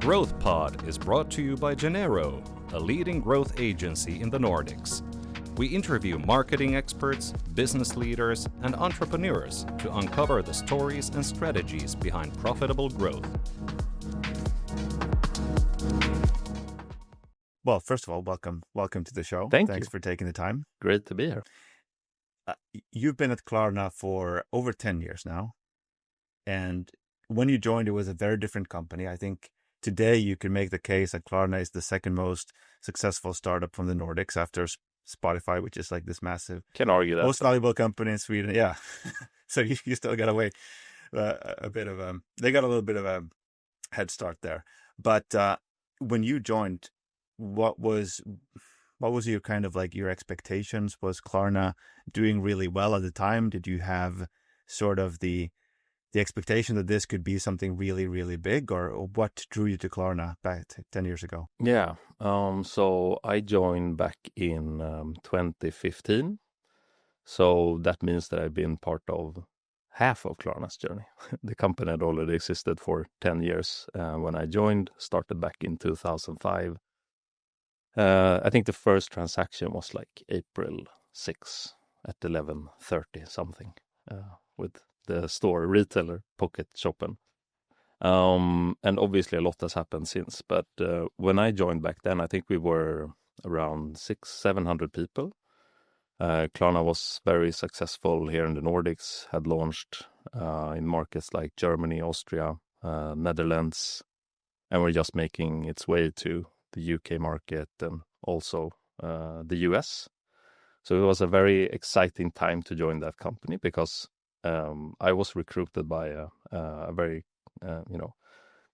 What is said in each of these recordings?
Growth Pod is brought to you by Genero, a leading growth agency in the Nordics. We interview marketing experts, business leaders, and entrepreneurs to uncover the stories and strategies behind profitable growth. Well, first of all, welcome to the show. Thanks for taking the time. Great to be here. You've been at Klarna for over 10 years now. And when you joined, it was a very different company. I think today you can make the case that Klarna is the second most successful startup from the Nordics after Spotify, which is like this massive, can argue that most valuable company in Sweden. Yeah. So you still got to wait a bit of they got a little bit of a head start there. But when you joined, what was your kind of like your expectations? Was Klarna doing really well at the time? Did you have sort of the expectation that this could be something really, really big, or what drew you to Klarna back 10 years ago? Yeah. So I joined back in 2015. So that means that I've been part of half of Klarna's journey. The company had already existed for 10 years when I joined, started back in 2005. I think the first transaction was like April 6 at 11:30 something with the store retailer Pocket Shoppen. And obviously a lot has happened since. But when I joined back then, I think we were around 600-700 people. Klarna was very successful here in the Nordics, had launched in markets like Germany, Austria, Netherlands, and we're just making its way to the UK market and also the US. So it was a very exciting time to join that company because I was recruited by a very,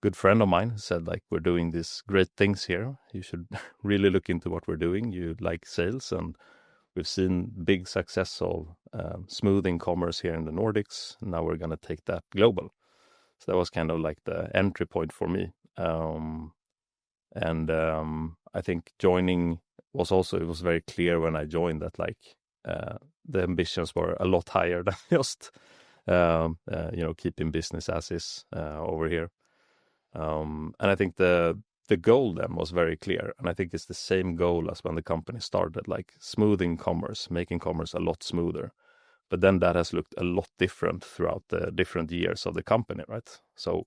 good friend of mine who said, like, we're doing these great things here. You should really look into what we're doing. You like sales, and we've seen big success of smoothing commerce here in the Nordics. Now we're going to take that global. So that was kind of like the entry point for me. I think joining it was very clear when I joined that the ambitions were a lot higher than just keeping business as is over here. And I think the goal then was very clear, and I think it's the same goal as when the company started, like smoothing commerce, making commerce a lot smoother. But then that has looked a lot different throughout the different years of the company, right? So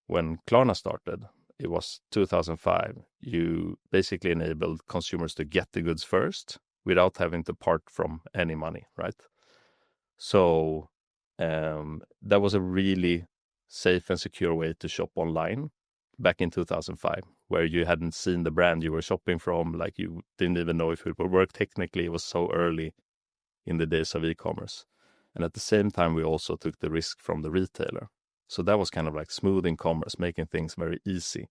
when Klarna started, it was 2005. You basically enabled consumers to get the goods first without having to part from any money, right? So that was a really safe and secure way to shop online back in 2005, where you hadn't seen the brand you were shopping from, like you didn't even know if it would work technically. It was so early in the days of e-commerce. And at the same time, we also took the risk from the retailer. So that was kind of like smoothing commerce, making things very easy.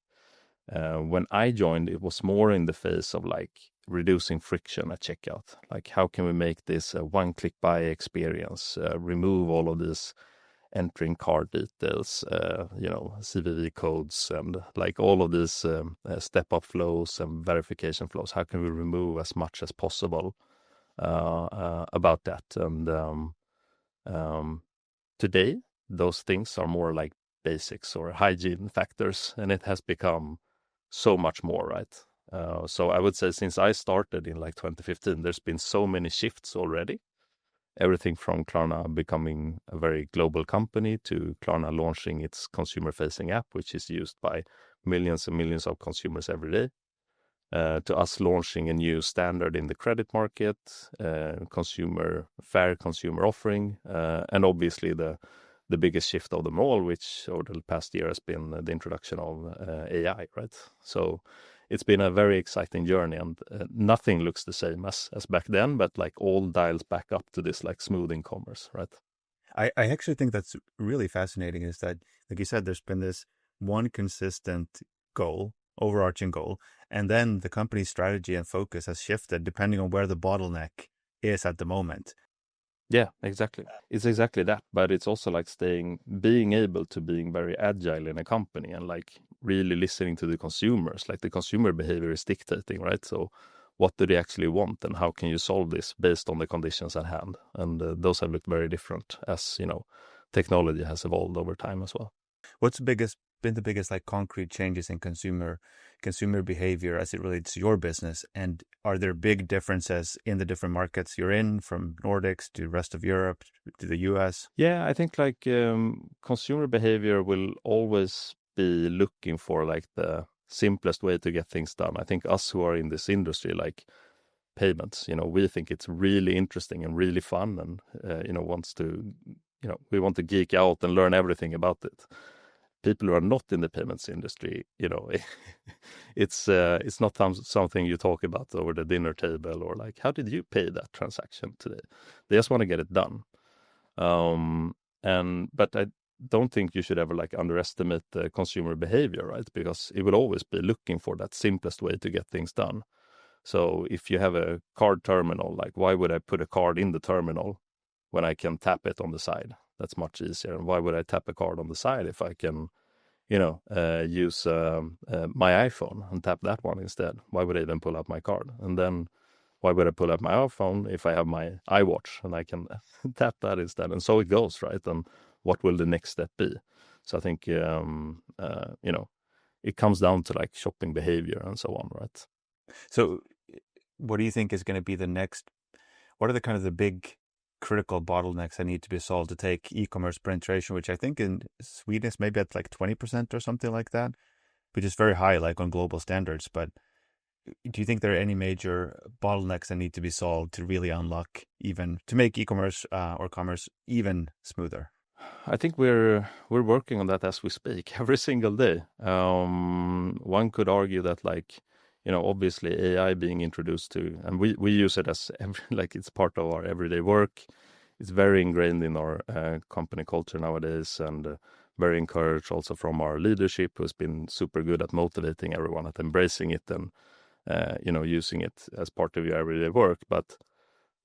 When I joined, it was more in the phase of like reducing friction at checkout. Like, how can we make this a one-click buy experience? Remove all of these entering card details, CVV codes, and like all of these step-up flows and verification flows. How can we remove as much as possible about that? And today, those things are more like basics or hygiene factors, and it has become so much more, right? So I would say since I started in like 2015, there's been so many shifts already. Everything from Klarna becoming a very global company to Klarna launching its consumer-facing app, which is used by millions and millions of consumers every day, to us launching a new standard in the credit market, fair consumer offering, and obviously the biggest shift of them all, which over the past year has been the introduction of AI, right? So it's been a very exciting journey, and nothing looks the same as back then, but like all dials back up to this like smoothing commerce, right? I actually think that's really fascinating is that, like you said, there's been this one consistent goal, overarching goal, and then the company's strategy and focus has shifted depending on where the bottleneck is at the moment. Yeah, exactly. It's exactly that, but it's also like being able to being very agile in a company and like really listening to the consumers. Like the consumer behavior is dictating, right? So what do they actually want, and how can you solve this based on the conditions at hand? And those have looked very different as, technology has evolved over time as well. What's the biggest been the biggest like concrete changes in consumer behavior as it relates to your business? And are there big differences in the different markets you're in, from Nordics to the rest of Europe to the US? Yeah, I think like consumer behavior will always be looking for like the simplest way to get things done. I think us who are in this industry, like payments, we think it's really interesting and really fun, and we want to geek out and learn everything about it. People who are not in the payments industry, it's not something you talk about over the dinner table, or like, how did you pay that transaction today? They just want to get it done. But I don't think you should ever like underestimate the consumer behavior, right? Because it will always be looking for that simplest way to get things done. So if you have a card terminal, like, why would I put a card in the terminal when I can tap it on the side? That's much easier. And why would I tap a card on the side if I can, use my iPhone and tap that one instead? Why would I even pull out my card? And then why would I pull out my iPhone if I have my iWatch and I can tap that instead? And so it goes, right? And what will the next step be? So I think, it comes down to like shopping behavior and so on, right? So what do you think is going to be what are the kind of the big critical bottlenecks that need to be solved to take e-commerce penetration, which I think in Sweden is maybe at like 20% or something like that, which is very high, like on global standards. But do you think there are any major bottlenecks that need to be solved to really unlock, even to make e-commerce or commerce even smoother? I think we're working on that as we speak, every single day. One could argue that, like, obviously AI being introduced to, and we use it as like it's part of our everyday work. It's very ingrained in our company culture nowadays, and very encouraged also from our leadership, who's been super good at motivating everyone, at embracing it and using it as part of your everyday work. But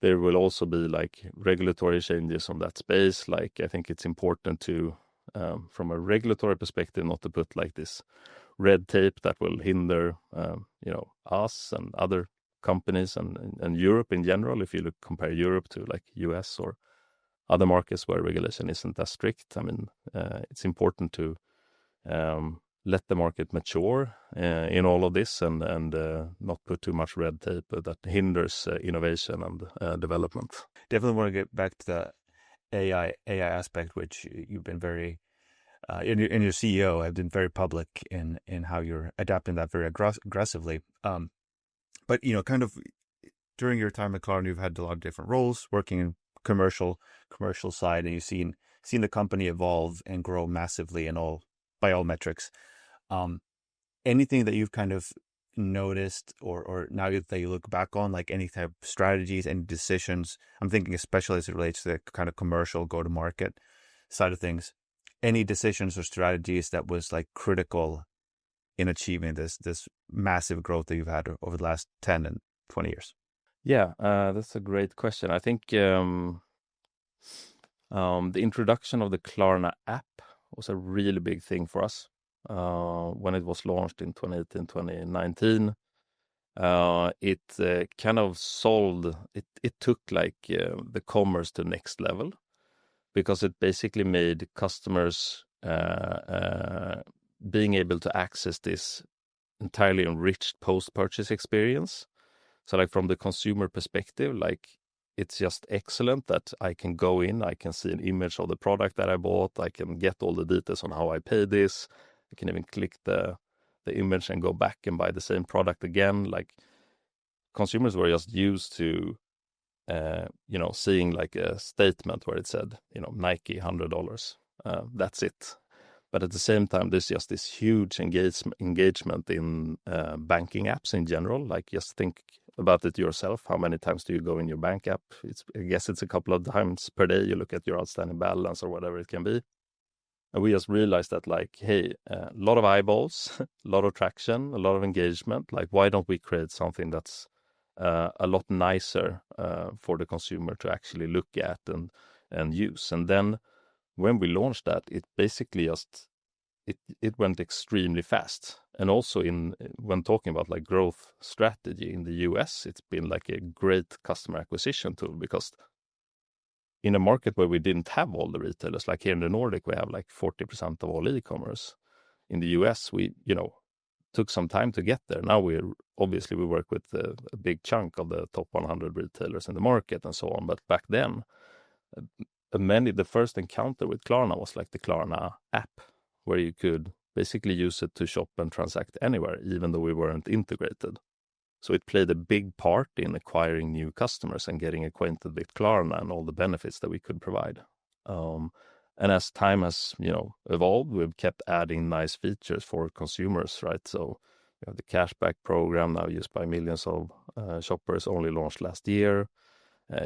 there will also be like regulatory changes on that space. Like, I think it's important to, from a regulatory perspective, not to put like this red tape that will hinder, us and other companies and Europe in general. If you compare Europe to like US or other markets where regulation isn't as strict, I mean, it's important to let the market mature in all of this and not put too much red tape that hinders innovation and development. Definitely want to get back to the AI aspect, which you've been very in your CEO have been very public in how you're adapting that very aggressively. But kind of during your time at Klarna, you've had a lot of different roles, working in commercial side, and you've seen the company evolve and grow massively by all metrics. Anything that you've kind of noticed or now that you look back on, like any type of strategies and decisions? I'm thinking especially as it relates to the kind of commercial go-to-market side of things. Any decisions or strategies that was like critical in achieving this massive growth that you've had over the last 10 and 20 years? Yeah, that's a great question. I think the introduction of the Klarna app was a really big thing for us when it was launched in 2018, 2019. It kind of solved, it took like the commerce to the next level, because it basically made customers being able to access this entirely enriched post-purchase experience. So like from the consumer perspective, like it's just excellent that I can go in, I can see an image of the product that I bought, I can get all the details on how I paid this, I can even click the image and go back and buy the same product again. Like, consumers were just used to seeing like a statement where it said, Nike $100. That's it. But at the same time, there's just this huge engagement in banking apps in general. Like, just think about it yourself. How many times do you go in your bank app? I guess it's a couple of times per day. You look at your outstanding balance or whatever it can be. And we just realized that, like, hey, a lot of eyeballs, a lot of traction, a lot of engagement. Like, why don't we create something that's a lot nicer for the consumer to actually look at and use? And then when we launched that, it basically just it went extremely fast. And also when talking about like growth strategy in the US, it's been like a great customer acquisition tool, because in a market where we didn't have all the retailers, like here in the Nordic, we have like 40% of all e-commerce. in the US, we took some time to get there. Now we work with a big chunk of the top 100 retailers in the market and so on. But back then, the first encounter with Klarna was like the Klarna app, where you could basically use it to shop and transact anywhere, even though we weren't integrated. So it played a big part in acquiring new customers and getting acquainted with Klarna and all the benefits that we could provide. And as time has, evolved, we've kept adding nice features for consumers, right? So we have the cashback program now used by millions of shoppers, only launched last year.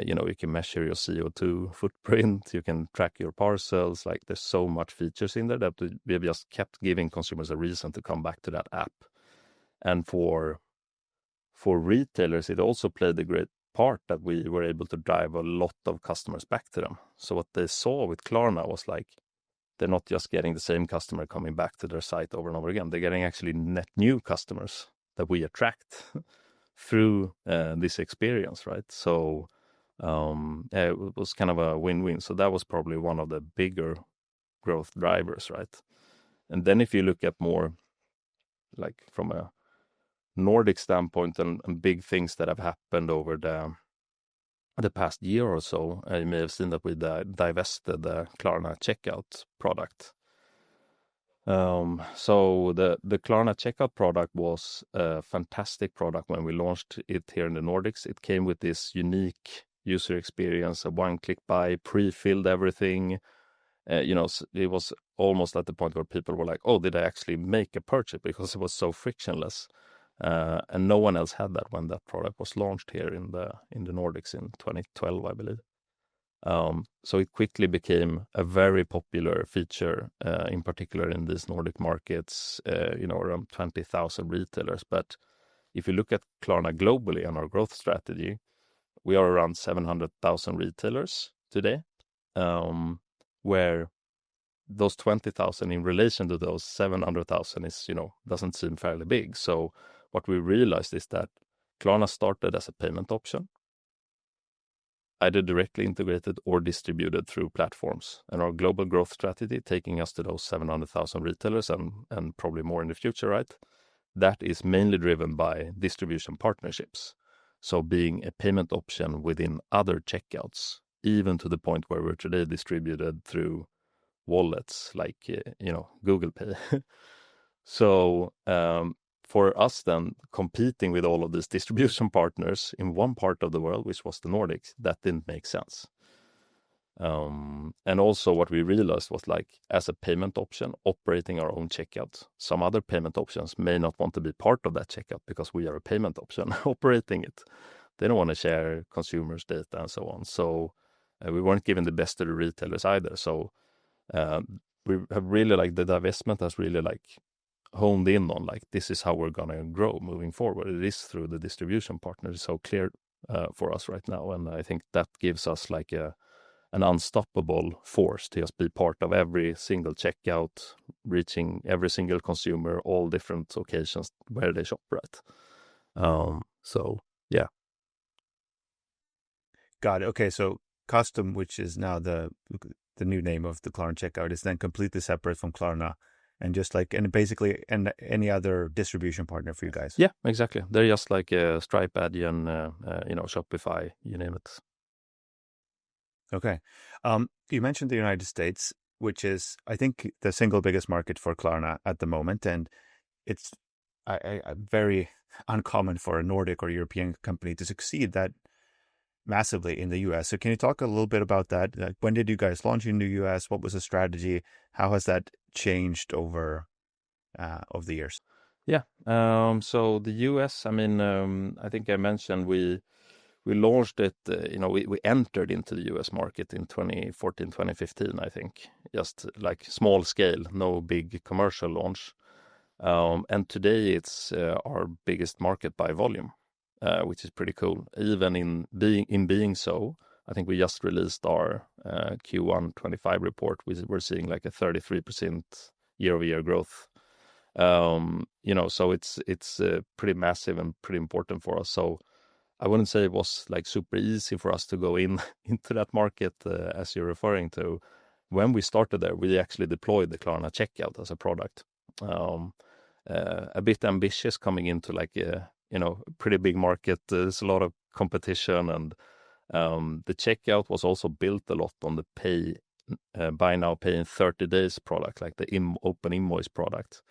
You can measure your CO2 footprint, you can track your parcels. Like, there's so much features in there that we have just kept giving consumers a reason to come back to that app. And for retailers, it also played a great part that we were able to drive a lot of customers back to them. So what they saw with Klarna was like, they're not just getting the same customer coming back to their site over and over again. They're getting actually net new customers that we attract through this experience, right? So it was kind of a win-win. So that was probably one of the bigger growth drivers, right? And then if you look at more like from a Nordic standpoint and big things that have happened over the past year or so, you may have seen that we divested the Klarna checkout product. So the Klarna checkout product was a fantastic product when we launched it here in the Nordics. It came with this unique user experience, a one-click buy, pre-filled everything. It was almost at the point where people were like, oh, did I actually make a purchase? Because it was so frictionless. And no one else had that when that product was launched here in the Nordics in 2012, I believe. So it quickly became a very popular feature, in particular in these Nordic markets, around 20,000 retailers. But if you look at Klarna globally and our growth strategy, we are around 700,000 retailers today, where those 20,000 in relation to those 700,000 is, doesn't seem fairly big. So what we realized is that Klarna started as a payment option, either directly integrated or distributed through platforms. And our global growth strategy, taking us to those 700,000 retailers and probably more in the future, right? That is mainly driven by distribution partnerships. So being a payment option within other checkouts, even to the point where we're today distributed through wallets like, Google Pay. So for us then, competing with all of these distribution partners in one part of the world, which was the Nordics, that didn't make sense. And also what we realized was, like, as a payment option, operating our own checkout, some other payment options may not want to be part of that checkout because we are a payment option operating it. They don't want to share consumers' data and so on. So we weren't giving the best to the retailers either. So we have really, like, the divestment has really, like, honed in on, like, this is how we're going to grow moving forward. It is through the distribution partner. It's so clear for us right now. And I think that gives us like an unstoppable force to just be part of every single checkout, reaching every single consumer, all different occasions where they shop, right? So, yeah. Got it. Okay, so Custom, which is now the new name of the Klarna checkout, is then completely separate from Klarna, and just like, and basically any other distribution partner for you guys. Yeah, exactly. They're just like Stripe, Adyen, Shopify, you name it. Okay. You mentioned the United States, which is, I think, the single biggest market for Klarna at the moment. And it's very uncommon for a Nordic or European company to succeed that massively in the US. So can you talk a little bit about that? Like, when did you guys launch in the US? What was the strategy? How has that changed over the years? Yeah. So the US, I mean, I think I mentioned we launched it, we entered into the US market in 2014, 2015, I think, just like small scale, no big commercial launch. And today it's our biggest market by volume, which is pretty cool. Even in being so, I think we just released our Q1 25 report. We're seeing like a 33% year-over-year growth. So it's pretty massive and pretty important for us. So I wouldn't say it was like super easy for us to go into that market, as you're referring to. When we started there, we actually deployed the Klarna checkout as a product. a bit ambitious coming into like a pretty big market. There's a lot of competition, and the checkout was also built a lot on the buy now, pay in 30 days product, like the open invoice product,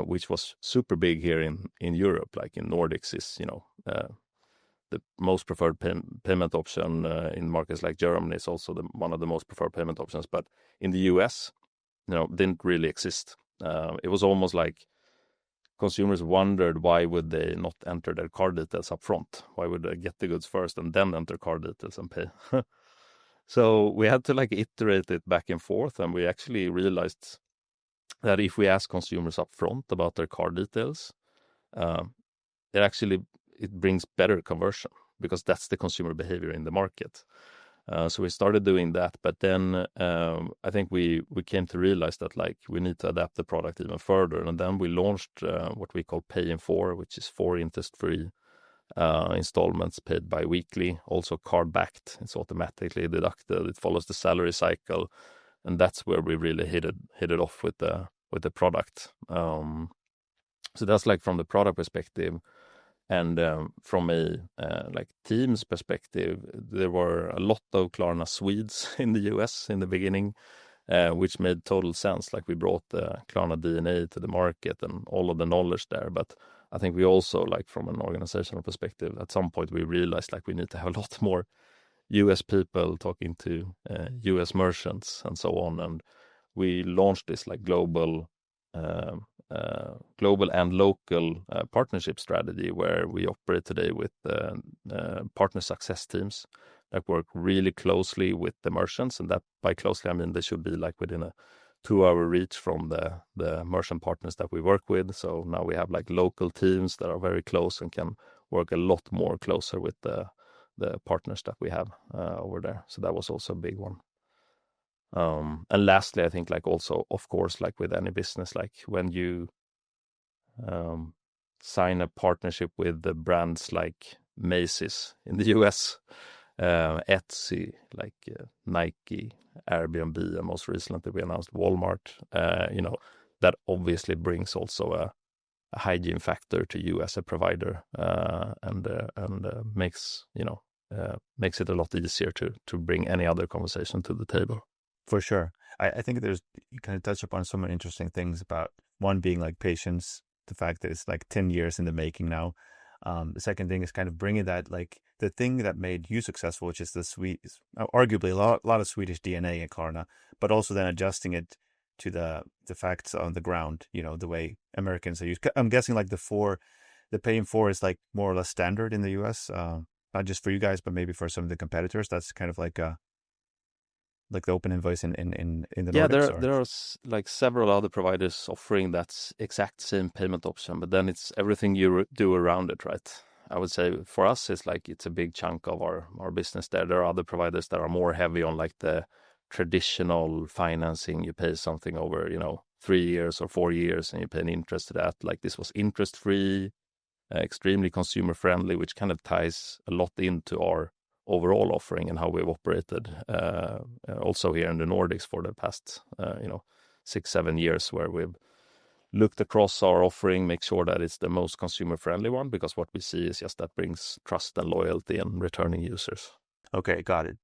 which was super big here in Europe. Like in Nordics is the most preferred payment option. In markets like Germany is also one of the most preferred payment options, but in the US didn't really exist. It was almost like consumers wondered why would they not enter their card details up front? Why would they get the goods first and then enter card details and pay? So we had to like iterate it back and forth, and we actually realized that if we ask consumers up front about their card details, it brings better conversion, because that's the consumer behavior in the market. So we started doing that, but then I think we came to realize that like we need to adapt the product even further, and then we launched what we call Pay in 4, which is 4 interest-free installments paid bi-weekly, also card-backed. It's automatically deducted. It follows the salary cycle, and that's where we really hit it off with the product. So that's like from the product perspective. And from a like team's perspective, there were a lot of Klarna Swedes in the US in the beginning, which made total sense. Like we brought the Klarna DNA to the market and all of the knowledge there. But I think we also, like from an organizational perspective, at some point we realized like we need to have a lot more US people talking to US merchants and so on. And we launched this like global and local partnership strategy, where we operate today with partner success teams that work really closely with the merchants. And that by closely, I mean they should be like within a 2-hour reach from the merchant partners that we work with. So now we have like local teams that are very close and can work a lot more closer with the partners that we have over there. So that was also a big one. And lastly, I think like also, of course, like with any business, like when you sign a partnership with the brands like Macy's in the US, Etsy, like Nike, Airbnb, and most recently we announced Walmart, that obviously brings also a hygiene factor to you as a provider, and makes it a lot easier to bring any other conversation to the table. For sure. I think you kind of touch upon so many interesting things about one being like patience, the fact that it's like 10 years in the making now. The second thing is kind of bringing that, like the thing that made you successful, which is arguably a lot of Swedish DNA in Klarna, but also then adjusting it to the facts on the ground, the way Americans are used. I'm guessing like the Pay in 4 is like more or less standard in the US, not just for you guys, but maybe for some of the competitors. That's kind of like the open invoice in the Nordics? Yeah, there are like several other providers offering that exact same payment option, but then it's everything you do around it, right? I would say for us, it's a big chunk of our business there. There are other providers that are more heavy on like the traditional financing. You pay something over, 3 years or 4 years, and you pay an interest to that. Like this was interest-free, extremely consumer-friendly, which kind of ties a lot into our overall offering and how we've operated also here in the Nordics for the past 6-7 years, where we've looked across our offering, make sure that it's the most consumer friendly one, because what we see is just that brings trust and loyalty and returning users. Okay, got it.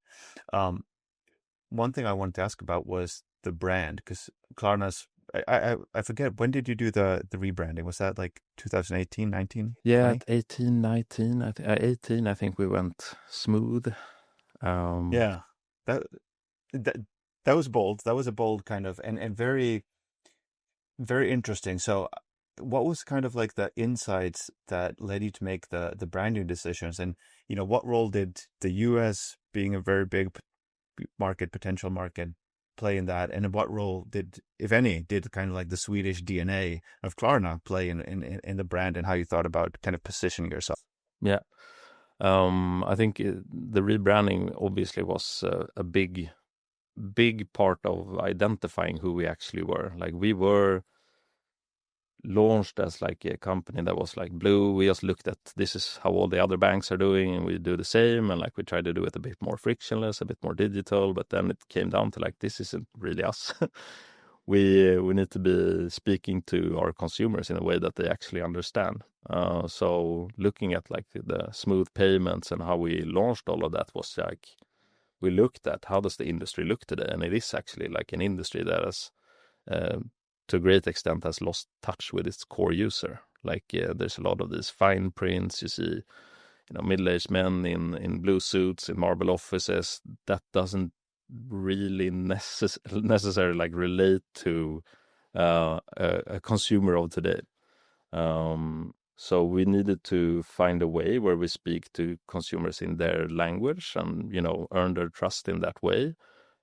One thing I wanted to ask about was the brand, because Klarna's, I forget, when did you do the rebranding? Was that like 2018, 19? Yeah, 20? 18, 19, 18, I think we went smooth. Yeah, that was bold. That was a bold kind of, and very, very interesting. So what was kind of like the insights that led you to make the branding decisions? And, what role did the US, being a very big potential market, play in that? And what role did, if any, did kind of like the Swedish DNA of Klarna play in the brand, and how you thought about kind of positioning yourself? Yeah. I think the rebranding obviously was a big part of identifying who we actually were. Like we were launched as like a company that was like blue. We just looked at, this is how all the other banks are doing, and we do the same, and like we try to do it a bit more frictionless, a bit more digital. But then it came down to like, this isn't really us. we need to be speaking to our consumers in a way that they actually understand. So looking at like the smooth payments and how we launched all of that was like, we looked at how does the industry look today, and it is actually like an industry that has to a great extent has lost touch with its core user. Like there's a lot of these fine prints. You see, middle-aged men in blue suits in marble offices. That doesn't really necessarily like relate to a consumer of today. So we needed to find a way where we speak to consumers in their language and, earn their trust in that way.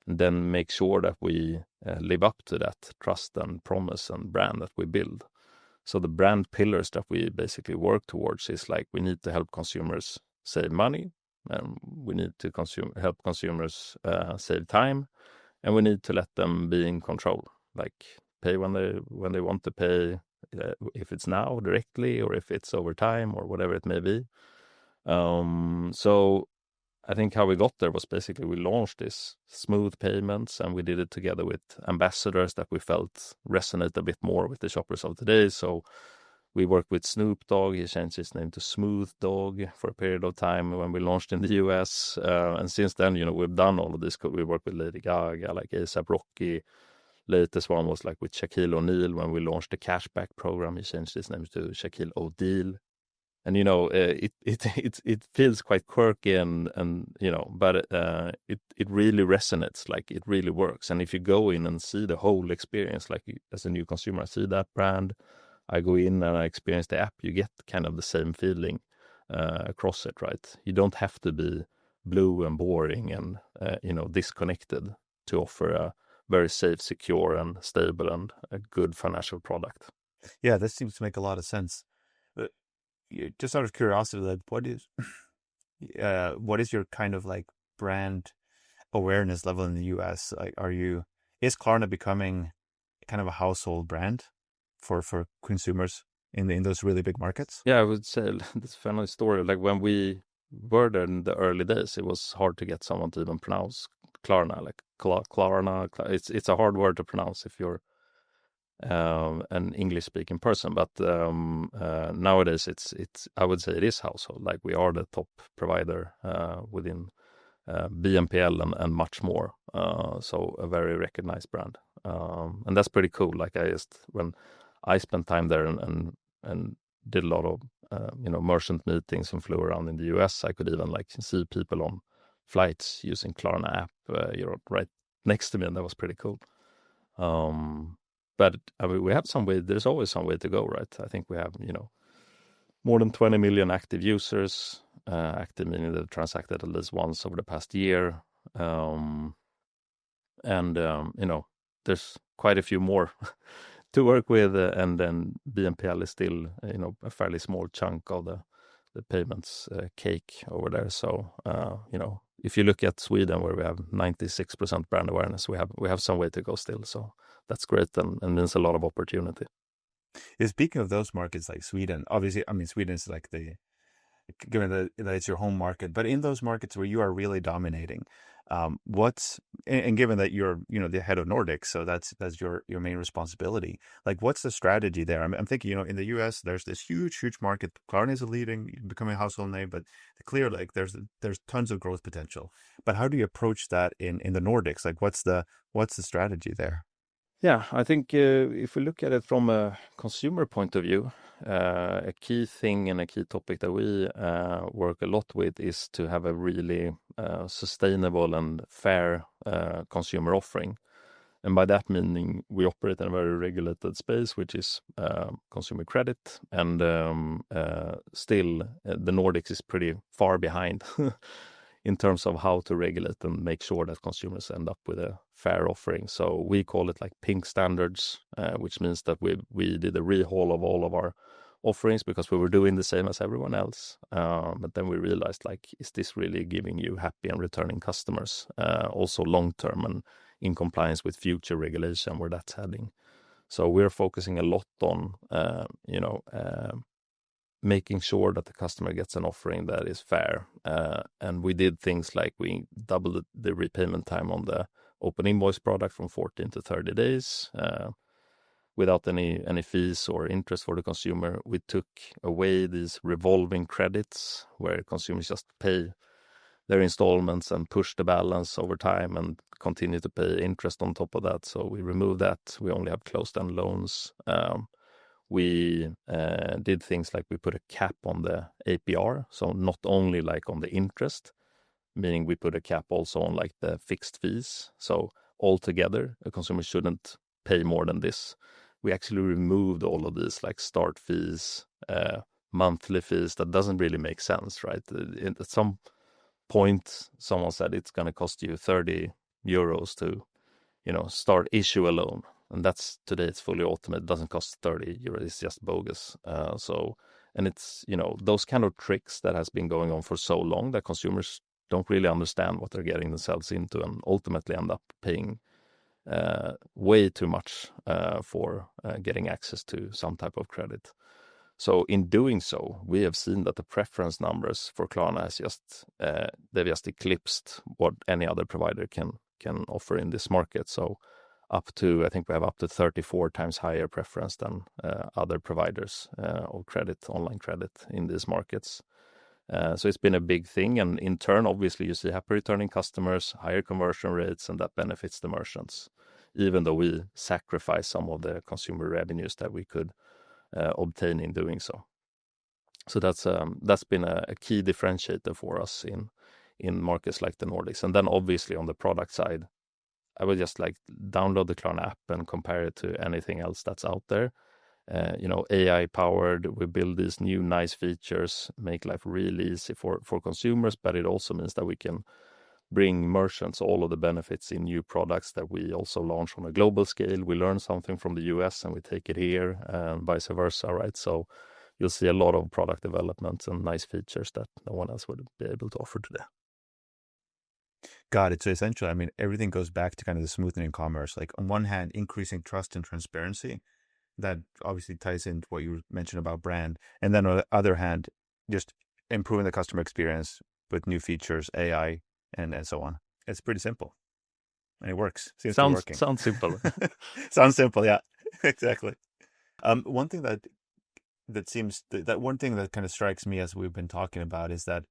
And then make sure that we live up to that trust and promise and brand that we build. So the brand pillars that we basically work towards is like, we need to help consumers save money, and we need to help consumers save time, and we need to let them be in control, like pay when they want to pay, if it's now directly or if it's over time or whatever it may be. So I think how we got there was basically we launched this smooth payments, and we did it together with ambassadors that we felt resonate a bit more with the shoppers of today. So we worked with Snoop Dogg. He changed his name to Smooth Dog for a period of time when we launched in the US. And since then, we've done all of this. We worked with Lady Gaga, like A$AP Rocky. Latest one was like with Shaquille O'Neal when we launched the cashback program. He changed his name to Shaquille O'Deal. And it feels quite quirky and but it really resonates, like it really works. And if you go in and see the whole experience, like as a new consumer, I see that brand, I go in and I experience the app, you get kind of the same feeling across it, right? You don't have to be blue and boring and disconnected to offer a very safe, secure, and stable and a good financial product. Yeah, that seems to make a lot of sense. Just out of curiosity, like what is your kind of like brand awareness level in the US? Like, is Klarna becoming kind of a household brand for consumers in those really big markets? Yeah, I would say this funny story. Like when we were there in the early days, it was hard to get someone to even pronounce Klarna. Like Klarna, it's a hard word to pronounce if you're an English-speaking person, but nowadays it's I would say it is household. Like we are the top provider within BNPL and much more. So a very recognized brand, and that's pretty cool. Like when I spent time there and did a lot of merchant meetings and flew around in the US, I could even like see people on flights using Klarna app, right next to me, and that was pretty cool. But I mean, we have some way. There's always some way to go, right? I think we have, more than 20 million active users. Active meaning they've transacted at least once over the past year, and there's quite a few more to work with. And then BNPL is still, a fairly small chunk of the payments cake over there. So, if you look at Sweden, where we have 96% brand awareness, we have some way to go still. So that's great and means a lot of opportunity. Speaking of those markets like Sweden, obviously, I mean, Sweden is like given that it's your home market, but in those markets where you are really dominating, and given that you're, the head of Nordics, so that's your main responsibility. Like, what's the strategy there? I'm thinking, in the US, there's this huge market. Klarna is becoming a household name, but clearly, like, there's tons of growth potential. But how do you approach that in the Nordics? Like, what's the strategy there? Yeah, I think if we look at it from a consumer point of view, a key thing and a key topic that we work a lot with is to have a really sustainable and fair consumer offering. And by that meaning, we operate in a very regulated space, which is consumer credit. And still, the Nordics is pretty far behind in terms of how to regulate and make sure that consumers end up with a fair offering. So we call it like pink standards, which means that we did a rehaul of all of our offerings because we were doing the same as everyone else. But then we realized, like, is this really giving you happy and returning customers, also long-term and in compliance with future regulation where that's heading? So we're focusing a lot on, making sure that the customer gets an offering that is fair. And we did things like we doubled the repayment time on the open invoice product from 14 to 30 days without any fees or interest for the consumer. We took away these revolving credits where consumers just pay their installments and push the balance over time and continue to pay interest on top of that. So we removed that. We only have closed-end loans. We did things like we put a cap on the APR, so not only like on the interest, meaning we put a cap also on like the fixed fees. So altogether, a consumer shouldn't pay more than this. We actually removed all of these like start fees, monthly fees. That doesn't really make sense, right? At some point, someone said it's going to cost you 30 euros to, start issue a loan. And that's today it's fully automated. It doesn't cost 30 euros. It's just bogus. And it's, those kind of tricks that has been going on for so long that consumers don't really understand what they're getting themselves into and ultimately end up paying way too much for getting access to some type of credit. So in doing so, we have seen that the preference numbers for Klarna has they've just eclipsed what any other provider can offer in this market. So I think we have up to 34 times higher preference than other providers of credit, online credit in these markets. So it's been a big thing. And in turn, obviously, you see happy returning customers, higher conversion rates, and that benefits the merchants, even though we sacrifice some of the consumer revenues that we could obtain in doing so. So that's been a key differentiator for us in markets like the Nordics. And then obviously on the product side, I would just like download the Klarna app and compare it to anything else that's out there. AI powered, we build these new nice features, make life really easy for consumers, but it also means that we can bring merchants all of the benefits in new products that we also launch on a global scale. We learn something from the US and we take it here and vice versa, right? So you'll see a lot of product development and nice features that no one else would be able to offer today. Got it. So essentially, I mean, everything goes back to kind of the smoothing in commerce. Like on one hand, increasing trust and transparency. That obviously ties into what you mentioned about brand. And then on the other hand, just improving the customer experience with new features, AI, and so on. It's pretty simple. And it works. Seems to be working. Sounds simple. Sounds simple, yeah. Exactly. One thing that one thing that kind of strikes me as we've been talking about is that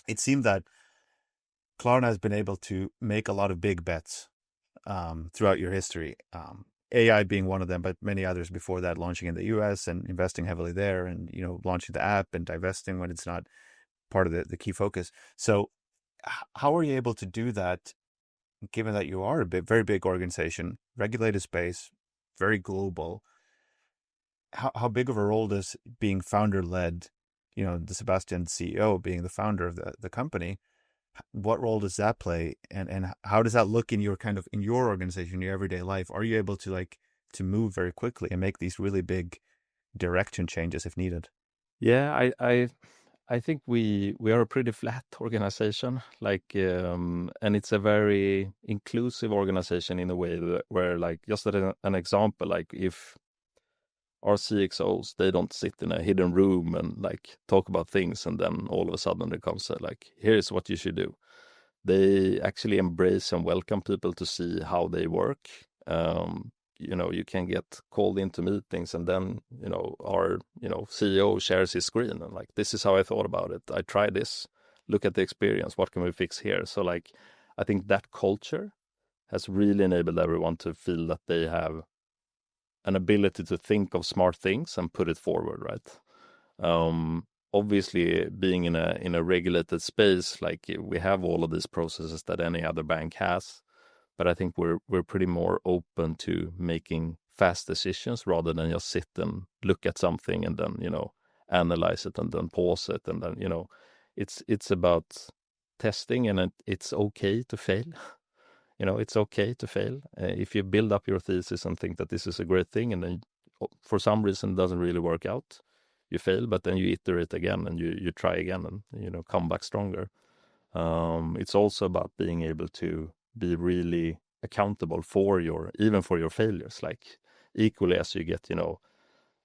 it seemed that Klarna has been able to make a lot of big bets throughout your history. AI being one of them, but many others before that, launching in the US and investing heavily there and, launching the app and divesting when it's not part of the key focus. So how are you able to do that, given that you are a very big organization, regulated space, very global? How big of a role does being founder-led, the Sebastian CEO being the founder of the company, what role does that play? And how does that look in your organization, your everyday life? Are you able to move very quickly and make these really big direction changes if needed? Yeah, I think we are a pretty flat organization, and it's a very inclusive organization in a way where just as an example, if our CXOs, they don't sit in a hidden room and talk about things and then all of a sudden it comes here's what you should do. They actually embrace and welcome people to see how they work. You can get called into meetings and then, our, CEO shares his screen and this is how I thought about it. I tried this, look at the experience. What can we fix here? So I think that culture has really enabled everyone to feel that they have an ability to think of smart things and put it forward, right? Obviously, being in a regulated space, we have all of these processes that any other bank has, but I think we're pretty more open to making fast decisions rather than just sit and look at something and then analyze it and then pause it and then it's about testing and it's okay to fail. It's okay to fail. If you build up your thesis and think that this is a great thing and then for some reason it doesn't really work out, you fail, but then you iterate again and you try again and, come back stronger. It's also about being able to be really accountable for your failures, equally as you get,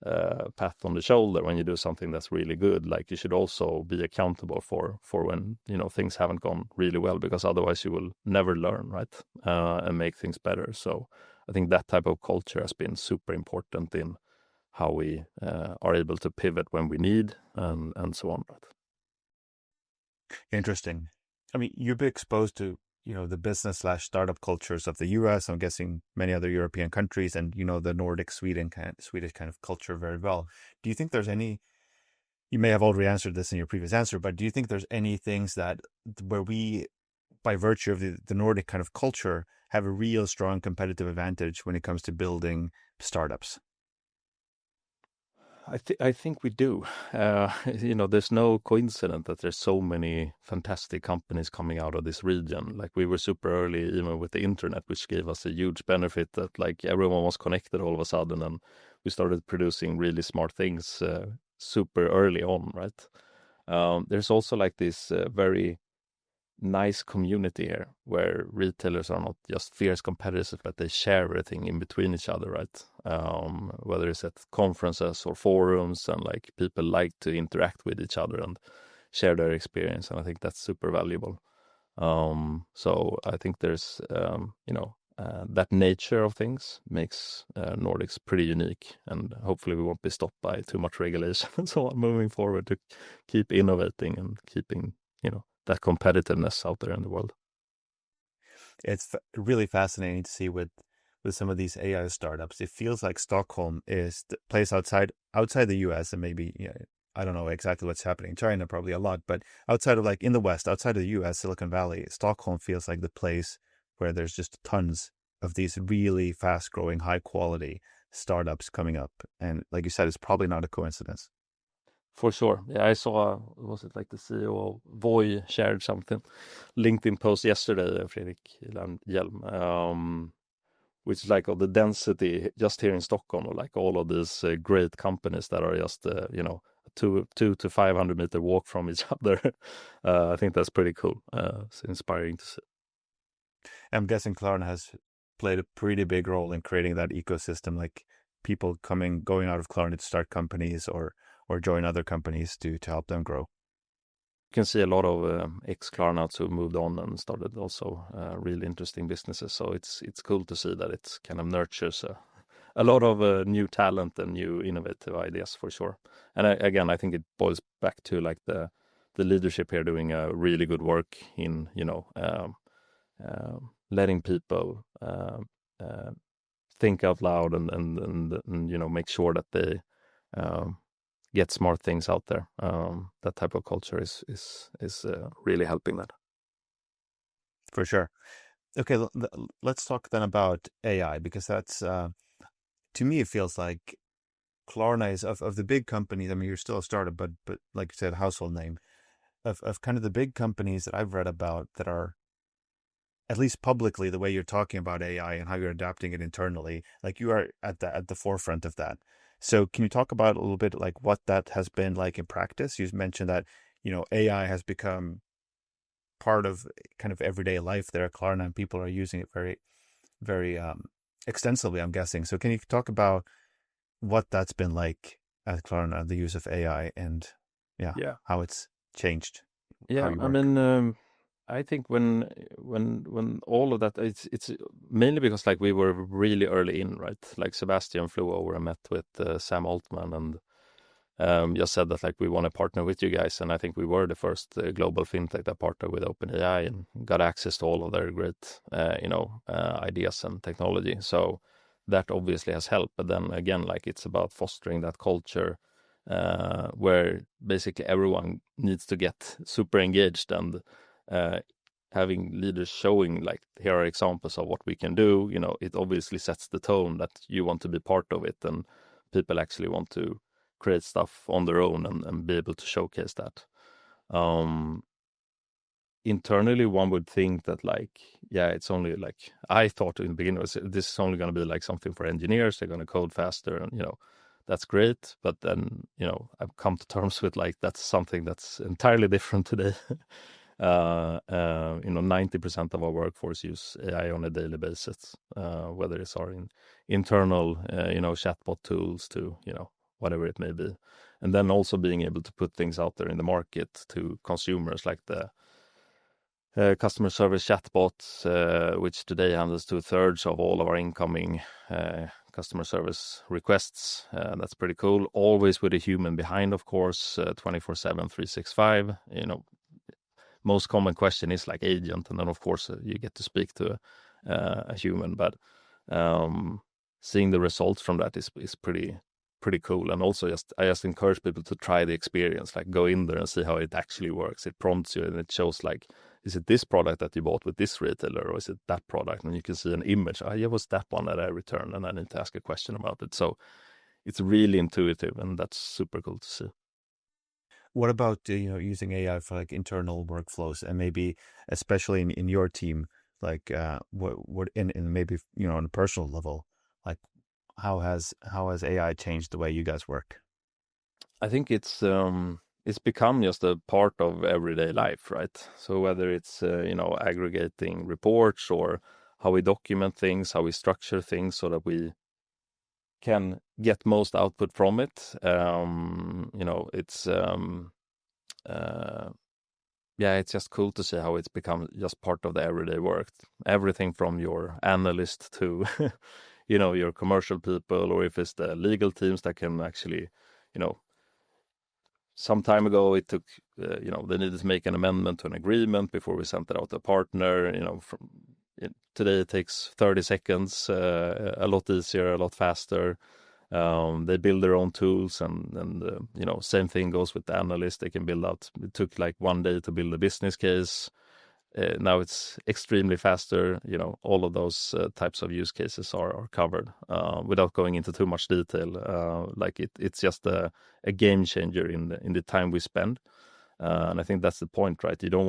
pat on the shoulder when you do something that's really good. Like you should also be accountable for when things haven't gone really well, because otherwise you will never learn, right? And make things better. So I think that type of culture has been super important in how we are able to pivot when we need, and so on. Right? Interesting. I mean, you've been exposed to, the business/startup cultures of the US, I'm guessing many other European countries, and, the Nordic Swedish kind of culture very well. Do you think there's any, you may have already answered this in your previous answer, but do you think there's any things that where we, by virtue of the Nordic kind of culture, have a real strong competitive advantage when it comes to building startups? I think we do. There's no coincidence that there's so many fantastic companies coming out of this region. Like we were super early, even with the internet, which gave us a huge benefit that like everyone was connected all of a sudden, and we started producing really smart things super early on, right? There's also like this very nice community here where retailers are not just fierce competitors, but they share everything in between each other, right? Whether it's at conferences or forums, and like people like to interact with each other and share their experience, and I think that's super valuable. So I think there's that nature of things makes Nordics pretty unique, and hopefully we won't be stopped by too much regulation and so on moving forward, to keep innovating and keeping that competitiveness out there in the world. It's really fascinating to see with some of these AI startups. It feels like Stockholm is the place outside the US, and maybe I don't know exactly what's happening in China, probably a lot, but outside of like in the West, outside of the US, Silicon Valley, Stockholm feels like the place where there's just tons of these really fast growing, high quality startups coming up. And like you said, it's probably not a coincidence. For sure. Yeah, I saw, was it like the CEO of Voi shared something, LinkedIn post yesterday, Fredrik Hjelm, which is like of the density just here in Stockholm, or like all of these great companies that are just, 2 to 500 meter walk from each other. I think that's pretty cool. It's inspiring to see. I'm guessing Klarna has played a pretty big role in creating that ecosystem, like people going out of Klarna to start companies or join other companies to help them grow. You can see a lot of ex-Klarnauts who moved on and started also really interesting businesses. So it's cool to see that it kind of nurtures a lot of new talent and new innovative ideas, for sure. And again, I think it boils back to like the leadership here doing a really good work in letting people think out loud and make sure that they get smart things out there. That type of culture is really helping that. For sure. Okay, let's talk then about AI, because that's to me it feels like Klarna is of the big companies. I mean, you're still a startup, but like you said, household name of kind of the big companies that I've read about that are, at least publicly, the way you're talking about AI and how you're adapting it internally, like you are at the forefront of that. So can you talk about a little bit like what that has been like in practice? You mentioned that, AI has become part of kind of everyday life there at Klarna, and people are using it very, very extensively, I'm guessing. So can you talk about what that's been like at Klarna, the use of AI, and how it's changed? Yeah, I mean, I think when all of that, it's mainly because like we were really early in, right? Like Sebastian flew over and met with Sam Altman and just said that like we want to partner with you guys, and I think we were the first global fintech that partnered with OpenAI and got access to all of their great ideas and technology. So that obviously has helped. But then again, like it's about fostering that culture where basically everyone needs to get super engaged, and having leaders showing like, here are examples of what we can do, it obviously sets the tone that you want to be part of it, and people actually want to create stuff on their own and be able to showcase that. Internally, one would think that like, it's only like, I thought in the beginning this is only going to be like something for engineers. They're going to code faster, and that's great. But then I've come to terms with like that's something that's entirely different today. 90% of our workforce use AI on a daily basis, whether it's our internal chatbot tools to whatever it may be. And then also being able to put things out there in the market to consumers, like the customer service chatbot, which today handles 2/3 of all of our incoming customer service requests. That's pretty cool. Always with a human behind, of course, 24/7, 365. Most common question is like agent, and then of course you get to speak to a human. But seeing the results from that is pretty cool. And also I just encourage people to try the experience, like go in there and see how it actually works. It prompts you and it shows like, is it this product that you bought with this retailer, or is it that product? And you can see an image. Yeah, it was that one that I returned, and I need to ask a question about it. So it's really intuitive, and that's super cool to see. What about using AI for like internal workflows, and maybe especially in your team, like what in maybe on a personal level, like how has AI changed the way you guys work? I think it's become just a part of everyday life, right? So whether it's aggregating reports, or how we document things, how we structure things so that we can get most output from it, it's it's just cool to see how it's become just part of the everyday work. Everything from your analyst to your commercial people, or if it's the legal teams that can actually some time ago it took they needed to make an amendment to an agreement before we sent it out to a partner. Today it takes 30 seconds, a lot easier, a lot faster. They build their own tools, and same thing goes with the analyst. They can build out. It took like 1 day to build a business case. Now it's extremely faster. All of those types of use cases are covered without going into too much detail. It's just a game changer in the time we spend, and I think that's the point, right? You don't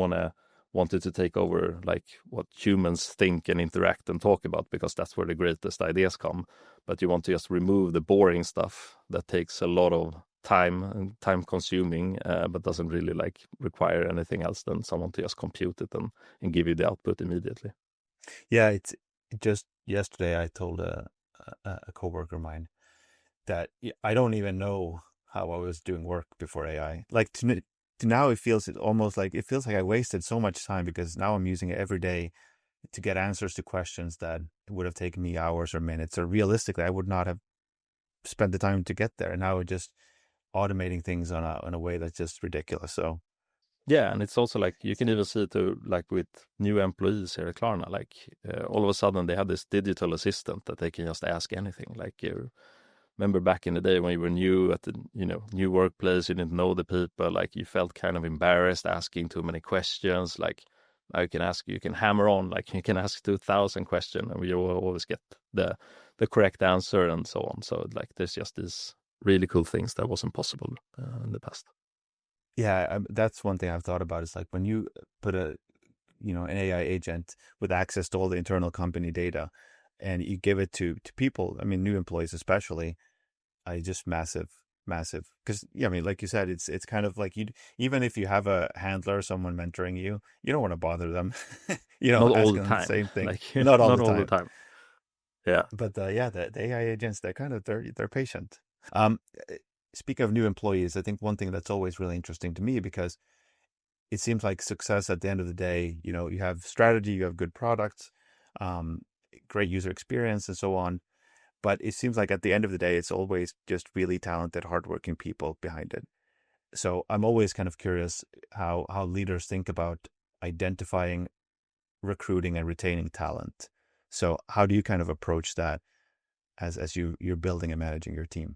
want it to take over like what humans think and interact and talk about, because that's where the greatest ideas come. But you want to just remove the boring stuff that takes a lot of time and time consuming, but doesn't really like require anything else than someone to just compute it and give you the output immediately. Yeah, it's just yesterday I told a coworker of mine that I don't even know how I was doing work before AI. Like to now it feels like I wasted so much time, because now I'm using it every day to get answers to questions that would have taken me hours or minutes, or realistically I would not have spent the time to get there. And now we're just automating things in a way that's just ridiculous. So yeah, and it's also like you can even see it like with new employees here at Klarna, like all of a sudden they have this digital assistant that they can just ask anything. Like you remember back in the day when you were new at the new workplace, you didn't know the people, like you felt kind of embarrassed asking too many questions. Like now you can hammer on, like you can ask 2,000 questions and you will always get the correct answer and so on. So like there's just these really cool things that wasn't possible in the past. Yeah, that's one thing I've thought about, is like when you put an AI agent with access to all the internal company data, and you give it to people, I mean, new employees especially, just massive, because like you said, it's kind of like even if you have a handler or someone mentoring you, you don't want to bother them, not all the asking them time. the same thing. Like, not all not the time. Yeah, but the AI agents, they're patient. Speaking of new employees, I think one thing that's always really interesting to me, because it seems like success at the end of the day, you have strategy, you have good products, great user experience, and so on. But it seems like at the end of the day, it's always just really talented, hardworking people behind it. So I'm always kind of curious how leaders think about identifying, recruiting, and retaining talent. So how do you kind of approach that as you're building and managing your team?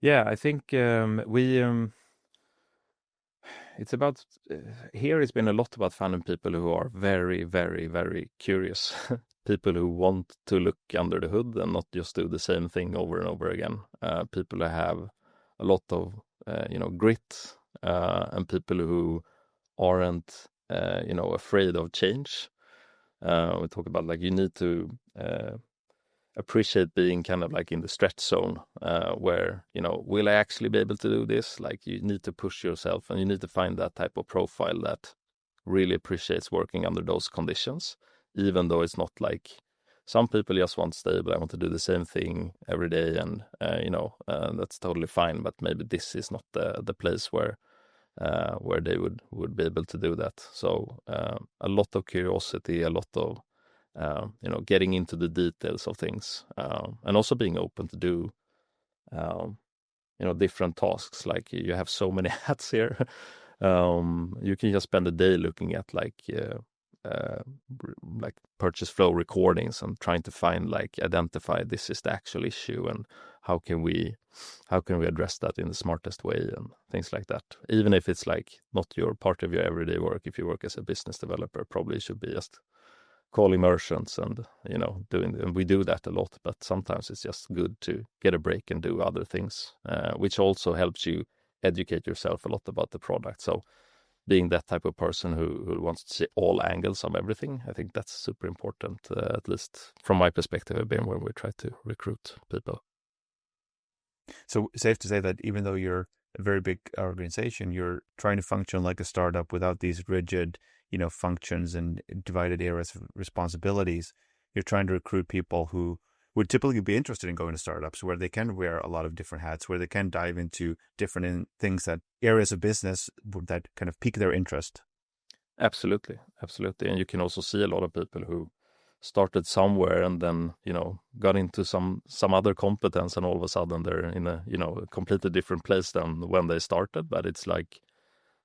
Yeah, I think it's about here it's been a lot about finding people who are very, very, very curious. People who want to look under the hood and not just do the same thing over and over again. People who have a lot of grit, and people who aren't afraid of change. We talk about like you need to appreciate being kind of like in the stretch zone, where will I actually be able to do this? Like you need to push yourself, and you need to find that type of profile that really appreciates working under those conditions, even though it's not like some people just want stable. I want to do the same thing every day, and that's totally fine. But maybe this is not the place where they would be able to do that. So a lot of curiosity, a lot of getting into the details of things, and also being open to do different tasks. Like you have so many hats here. You can just spend a day looking at like purchase flow recordings and trying to identify this is the actual issue and how can we address that in the smartest way and things like that. Even if it's like not your part of your everyday work, if you work as a business developer, probably should be just calling merchants and and we do that a lot, but sometimes it's just good to get a break and do other things, which also helps you educate yourself a lot about the product. So being that type of person who wants to see all angles of everything, I think that's super important, at least from my perspective, have been when we try to recruit people. So safe to say that even though you're a very big organization, you're trying to function like a startup without these rigid, functions and divided areas of responsibilities. You're trying to recruit people who would typically be interested in going to startups where they can wear a lot of different hats, where they can dive into different things, that areas of business that kind of pique their interest. Absolutely. And you can also see a lot of people who started somewhere and then, got into some other competence, and all of a sudden they're in a, a completely different place than when they started. But it's like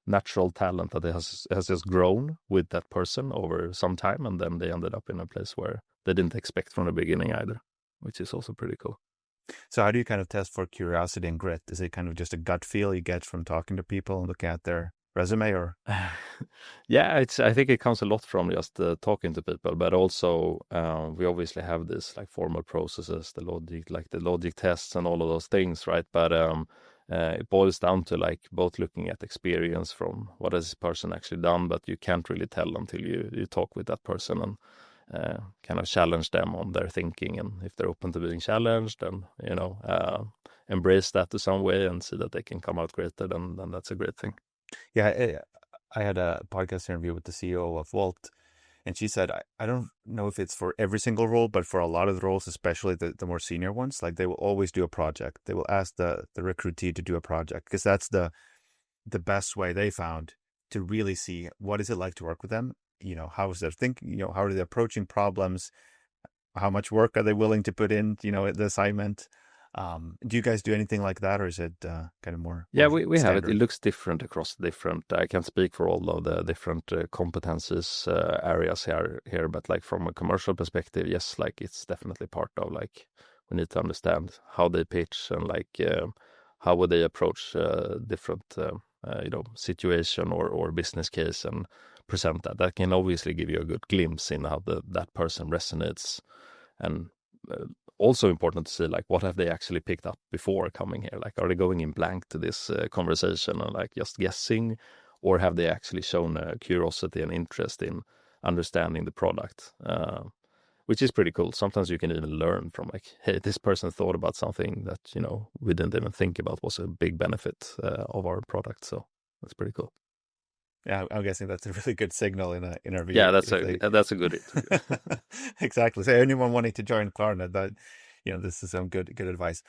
natural talent that has just grown with that person over some time, and then they ended up in a place where they didn't expect from the beginning either, which is also pretty cool. So how do you kind of test for curiosity and grit? Is it kind of just a gut feel you get from talking to people and looking at their resume, or? Yeah, I think it comes a lot from just talking to people, but also we obviously have this like formal processes, the logic tests and all of those things, right? But it boils down to like both looking at experience from what has this person actually done, but you can't really tell until you talk with that person and kind of challenge them on their thinking, and if they're open to being challenged and embrace that to some way and see that they can come out greater, then that's a great thing. Yeah, I had a podcast interview with the CEO of Volt, and she said, I don't know if it's for every single role, but for a lot of the roles, especially the more senior ones, like they will always do a project. They will ask the recruitee to do a project, because that's the best way they found to really see what is it like to work with them. How is their thinking, how are they approaching problems? How much work are they willing to put in, the assignment? Do you guys do anything like that, or is it kind of more? Yeah, we have it. It looks different across different. I can't speak for all of the different competencies areas here, but like from a commercial perspective, yes, like it's definitely part of like we need to understand how they pitch and like how would they approach different situation or business case and present that. That can obviously give you a good glimpse in how that person resonates, and also important to see like what have they actually picked up before coming here. Like, are they going in blank to this conversation and like just guessing, or have they actually shown a curiosity and interest in understanding the product, which is pretty cool. Sometimes you can even learn from like, hey, this person thought about something that we didn't even think about was a big benefit of our product. So that's pretty cool. Yeah, I'm guessing that's a really good signal in an interview. Yeah, that's a good interview. Exactly. So anyone wanting to join Klarna, that this is some good advice.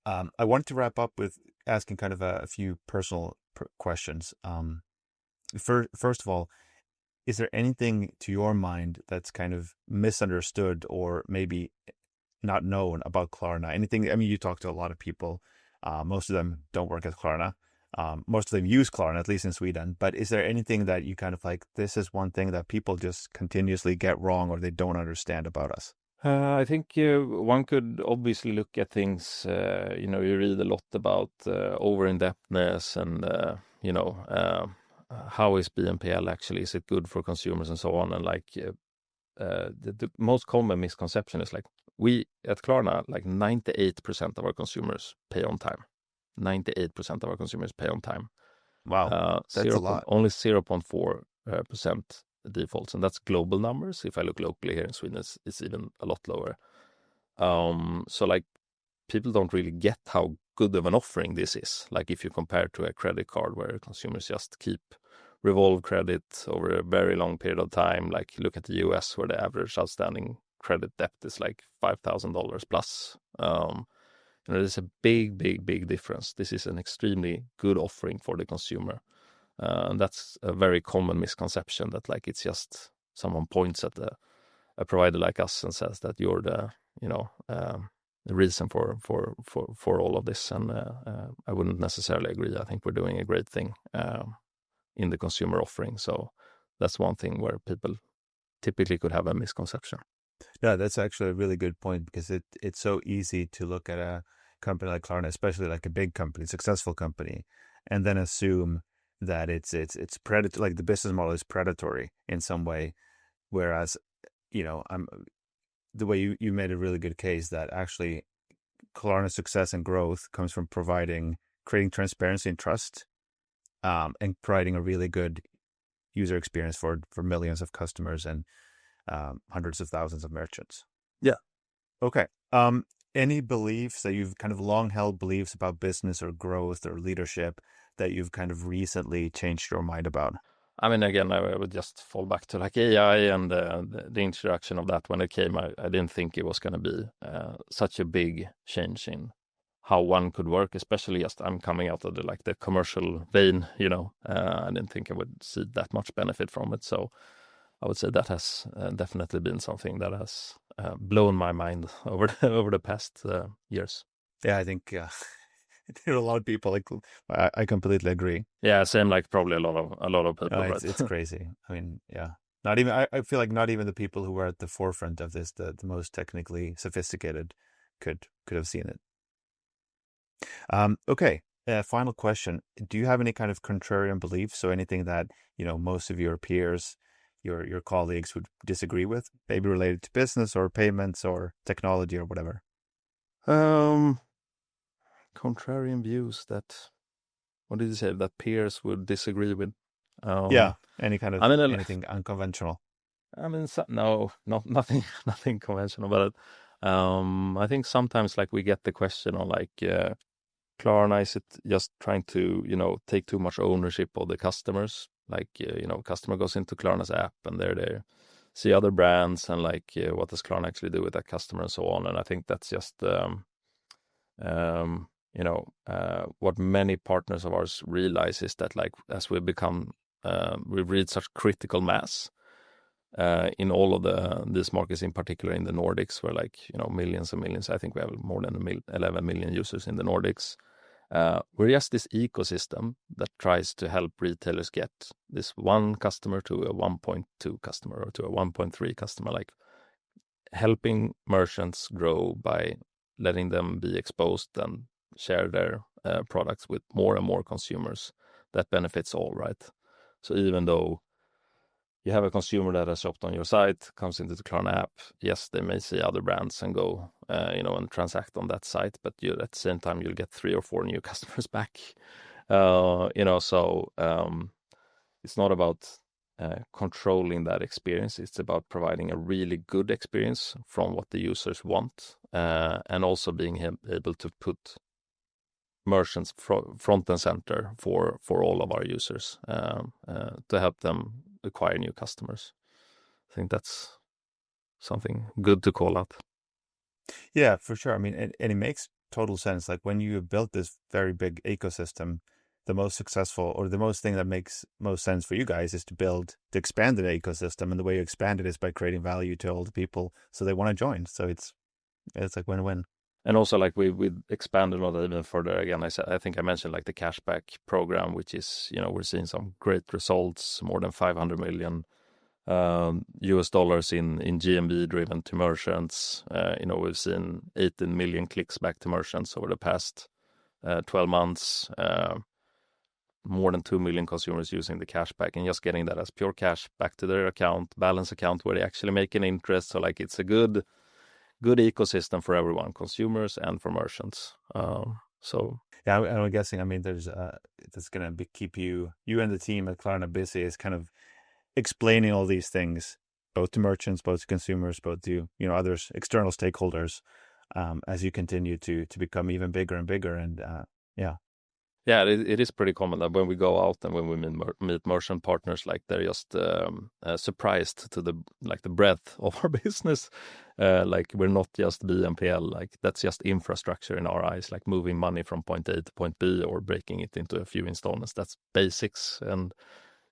I wanted to wrap up with asking kind of a few personal questions. First of all, is there anything to your mind that's kind of misunderstood or maybe not known about Klarna? Anything? I mean, you talk to a lot of people. Most of them don't work at Klarna. Most of them use Klarna, at least in Sweden. But is there anything that you kind of like, this is one thing that people just continuously get wrong or they don't understand about us? I think one could obviously look at things, you read a lot about over-indebtedness and, how is BNPL actually, is it good for consumers and so on. And like the most common misconception is like, we at Klarna, like 98% of our consumers pay on time. 98% of our consumers pay on time. Wow, that's a lot. Only 0.4% defaults, and that's global numbers. If I look locally here in Sweden, it's even a lot lower. So like people don't really get how good of an offering this is. Like if you compare to a credit card where consumers just keep revolve credit over a very long period of time, like look at the US where the average outstanding credit debt is like $5,000 plus. There's a big difference. This is an extremely good offering for the consumer. And that's a very common misconception that like it's just someone points at a provider like us and says that you're the the reason for all of this. And I wouldn't necessarily agree. I think we're doing a great thing in the consumer offering. So that's one thing where people typically could have a misconception. Yeah, that's actually a really good point, because it's so easy to look at a company like Klarna, especially like a big company, successful company, and then assume that it's like the business model is predatory in some way. Whereas, the way you made a really good case that actually Klarna's success and growth comes from creating transparency and trust, and providing a really good user experience for millions of customers and hundreds of thousands of merchants. Yeah. Okay. Any beliefs that you've kind of long held beliefs about business or growth or leadership that you've kind of recently changed your mind about? I mean, again, I would just fall back to like AI and the introduction of that when it came. I didn't think it was going to be such a big change in how one could work, especially just I'm coming out of the commercial vein, I didn't think I would see that much benefit from it. So I would say that has definitely been something that has blown my mind over the past years. Yeah, I think there are a lot of people like I completely agree. Yeah, same like probably a lot of people. Right? It's crazy. I mean, yeah, not even I feel like not even the people who were at the forefront of this, the most technically sophisticated, could have seen it. Okay. Final question. Do you have any kind of contrarian beliefs? So anything that, most of your peers, your colleagues would disagree with, maybe related to business or payments or technology or whatever? Contrarian views that, what did you say, that peers would disagree with? Yeah. Any kind of, anything unconventional? I mean, no, nothing conventional, but I think sometimes like we get the question on like, Klarna, is it just trying to, take too much ownership of the customers? Like, customer goes into Klarna's app and they're there, see other brands and like, what does Klarna actually do with that customer and so on. And I think that's just, what many partners of ours realize is that like, as we become, we've reached such critical mass, in all of these markets, in particular in the Nordics, where like, millions and millions, I think we have more than 11 million users in the Nordics. We're just this ecosystem that tries to help retailers get this one customer to a 1.2 customer or to a 1.3 customer, like helping merchants grow by letting them be exposed and share their products with more and more consumers. That benefits all, right? So even though you have a consumer that has shopped on your site, comes into the Klarna app, yes, they may see other brands and go, and transact on that site, but at the same time, you'll get 3 or 4 new customers back. So it's not about controlling that experience. It's about providing a really good experience from what the users want, and also being able to put merchants front and center for all of our users, to help them acquire new customers. I think that's something good to call out. Yeah, for sure. I mean, and it makes total sense. Like when you have built this very big ecosystem, the most successful or the most thing that makes most sense for you guys is to expand the ecosystem. And the way you expand it is by creating value to all the people so they want to join. So it's like win-win. And also, like we expanded a lot even further. Again, I think I mentioned like the cashback program, which is, we're seeing some great results, more than 500 million US dollars in GMV driven to merchants. We've seen 18 million clicks back to merchants over the past 12 months. More than 2 million consumers using the cashback and just getting that as pure cash back to their balance account where they actually make an interest. So like it's a good ecosystem for everyone, consumers and for merchants. So yeah, I'm guessing. I mean, there's that's gonna keep you and the team at Klarna busy. Is kind of explaining all these things, both to merchants, both to consumers, both to others, external stakeholders, as you continue to become even bigger and bigger. And Yeah, it is pretty common that when we go out and when we meet merchant partners, like they're just surprised to the breadth of our business. Like we're not just BNPL, like that's just infrastructure in our eyes, like moving money from point A to point B or breaking it into a few installments. That's basics, and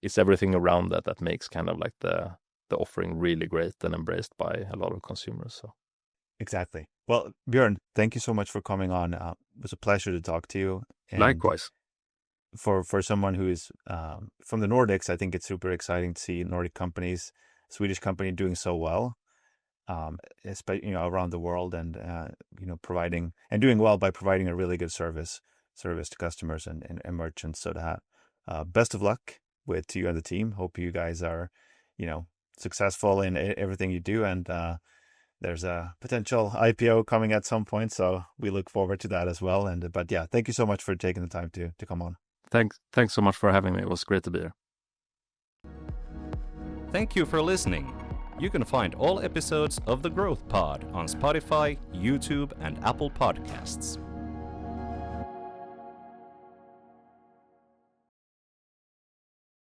it's everything around that makes kind of like the offering really great and embraced by a lot of consumers. So. Exactly. Well, Björn, thank you so much for coming on. It was a pleasure to talk to you. And Likewise. For someone who is from the Nordics, I think it's super exciting to see Nordic companies, Swedish company doing so well, especially around the world, and providing and doing well by providing a really good service to customers and merchants. So that best of luck with you and the team. Hope you guys are successful in everything you do, and there's a potential IPO coming at some point, so we look forward to that as well. But yeah, thank you so much for taking the time to come on. Thanks so much for having me. It was great to be here. Thank you for listening. You can find all episodes of The Growth Pod on Spotify, YouTube, and Apple Podcasts.